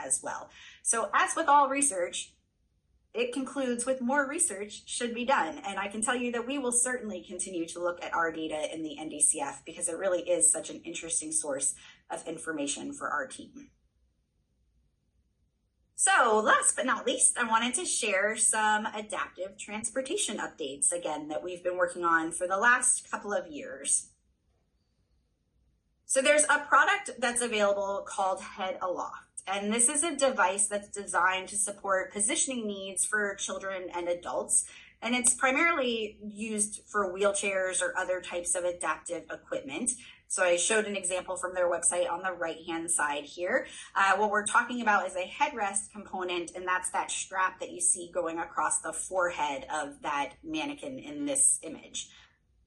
as well. So as with all research, it concludes with more research should be done. And I can tell you that we will certainly continue to look at our data in the NDCF because it really is such an interesting source of information for our team. So last but not least, I wanted to share some adaptive transportation updates, again, that we've been working on for the last couple of years. So there's a product that's available called Headovations. And this is a device that's designed to support positioning needs for children and adults. And it's primarily used for wheelchairs or other types of adaptive equipment. So I showed an example from their website on the right-hand side here. What we're talking about is a headrest component, and that's that strap that you see going across the forehead of that mannequin in this image.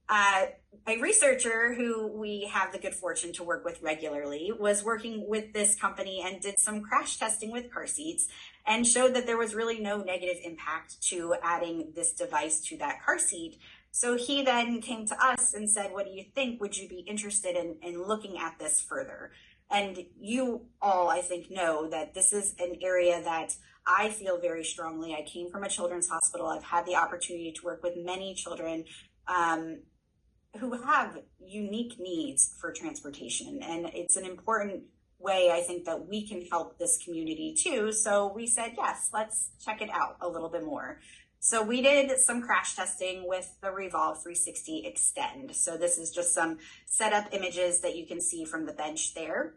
A researcher who we have the good fortune to work with regularly was working with this company and did some crash testing with car seats and showed that there was really no negative impact to adding this device to that car seat. So he then came to us and said, what do you think? Would you be interested in looking at this further? And you all, I think, know that this is an area that I feel very strongly. I came from a children's hospital. I've had the opportunity to work with many children who have unique needs for transportation. And it's an important way, I think, that we can help this community too. So we said, yes, let's check it out a little bit more. So we did some crash testing with the Revolve 360 Extend. So this is just some setup images that you can see from the bench there.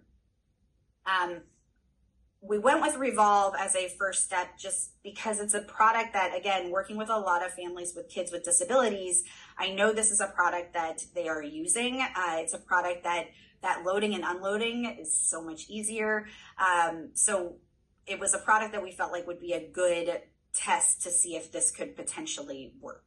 We went with Revolve as a first step just because it's a product that, again, working with a lot of families with kids with disabilities, I know this is a product that they are using. It's a product that loading and unloading is so much easier. So it was a product that we felt like would be a good test to see if this could potentially work.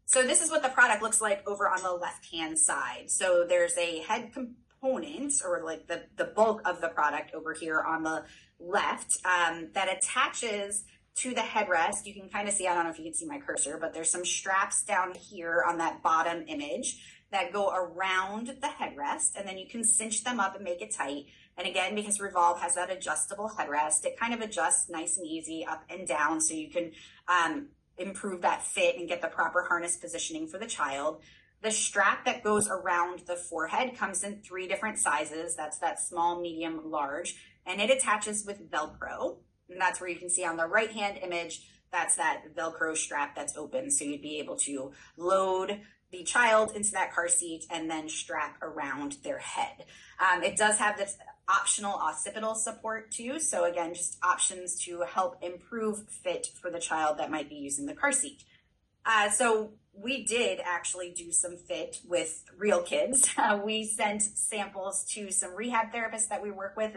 So this is what the product looks like over on the left-hand side. So there's a head component, or like the bulk of the product over here on the left, that attaches to the headrest. You can kind of see, I don't know if you can see my cursor, but there's some straps down here on that bottom image that go around the headrest, and then you can cinch them up and make it tight. And again, because Revolve has that adjustable headrest, it kind of adjusts nice and easy up and down, so you can improve that fit and get the proper harness positioning for the child. The strap that goes around the forehead comes in 3 different sizes. That's that small, medium, large, and it attaches with Velcro. And that's where you can see on the right-hand image, that's that Velcro strap that's open. So you'd be able to load the child into that car seat and then strap around their head. It does have this optional occipital support too. So again, just options to help improve fit for the child that might be using the car seat. So we did actually do some fit with real kids. We sent samples to some rehab therapists that we work with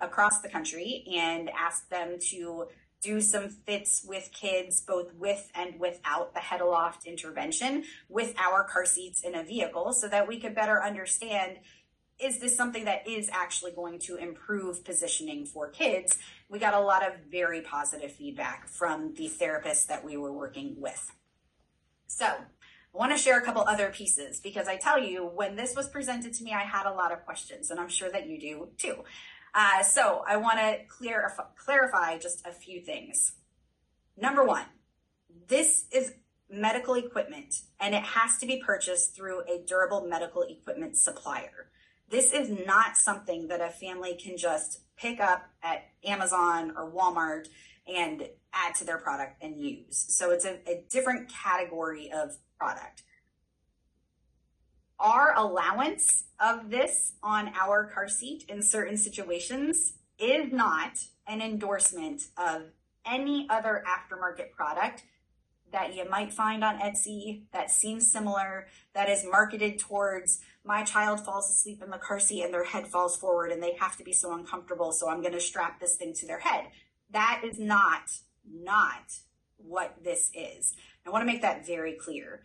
across the country and asked them to do some fits with kids, both with and without the head aloft intervention with our car seats in a vehicle, so that we could better understand, is this something that is actually going to improve positioning for kids? We got a lot of very positive feedback from the therapists that we were working with. So I want to share a couple other pieces, because I tell you, when this was presented to me, I had a lot of questions, and I'm sure that you do too. So I want to clarify just a few things. Number one, this is medical equipment, and it has to be purchased through a durable medical equipment supplier. This is not something that a family can just pick up at Amazon or Walmart and add to their product and use. So it's a different category of product. Our allowance of this on our car seat in certain situations is not an endorsement of any other aftermarket product that you might find on Etsy that seems similar, that is marketed towards, my child falls asleep in the car seat and their head falls forward and they have to be so uncomfortable, so I'm going to strap this thing to their head. That is not what this is. I want to make that very clear.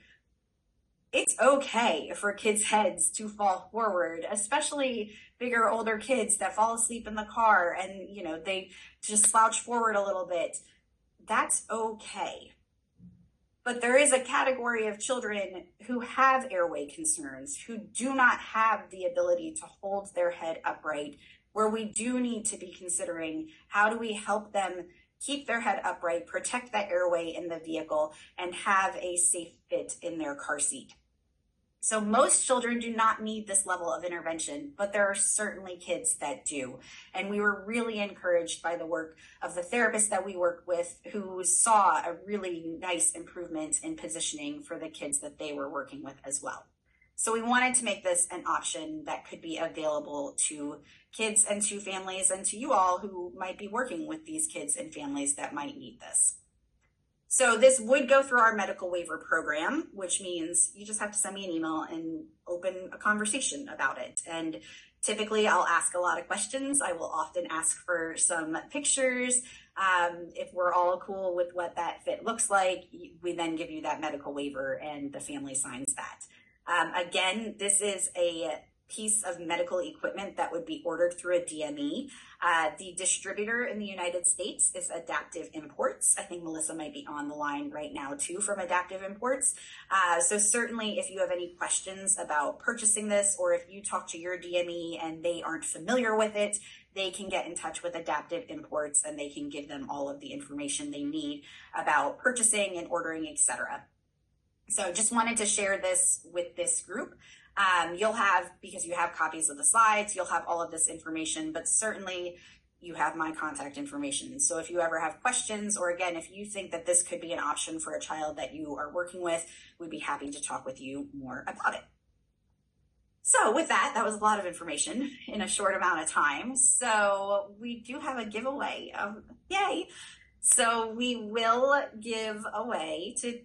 It's okay for kids' heads to fall forward, especially bigger, older kids that fall asleep in the car and, you know, they just slouch forward a little bit. That's okay. But there is a category of children who have airway concerns, who do not have the ability to hold their head upright where we do need to be considering how do we help them keep their head upright, protect that airway in the vehicle, and have a safe fit in their car seat. So most children do not need this level of intervention, but there are certainly kids that do. And we were really encouraged by the work of the therapists that we work with, who saw a really nice improvement in positioning for the kids that they were working with as well. So we wanted to make this an option that could be available to kids and to families and to you all who might be working with these kids and families that might need this. So this would go through our medical waiver program, which means you just have to send me an email and open a conversation about it. And typically I'll ask a lot of questions. I will often ask for some pictures. If we're all cool with what that fit looks like, we then give you that medical waiver and the family signs that. Again, this is a piece of medical equipment that would be ordered through a DME. The distributor in the United States is Adaptive Imports. I think Melissa might be on the line right now too from Adaptive Imports. So certainly if you have any questions about purchasing this, or if you talk to your DME and they aren't familiar with it, they can get in touch with Adaptive Imports and they can give them all of the information they need about purchasing and ordering, etc. So just wanted to share this with this group. You'll have, because you have copies of the slides, you'll have all of this information, but certainly you have my contact information. So if you ever have questions, or again, if you think that this could be an option for a child that you are working with, we'd be happy to talk with you more about it. So with that, that was a lot of information in a short amount of time. So we do have a giveaway. Yay! So we will give away to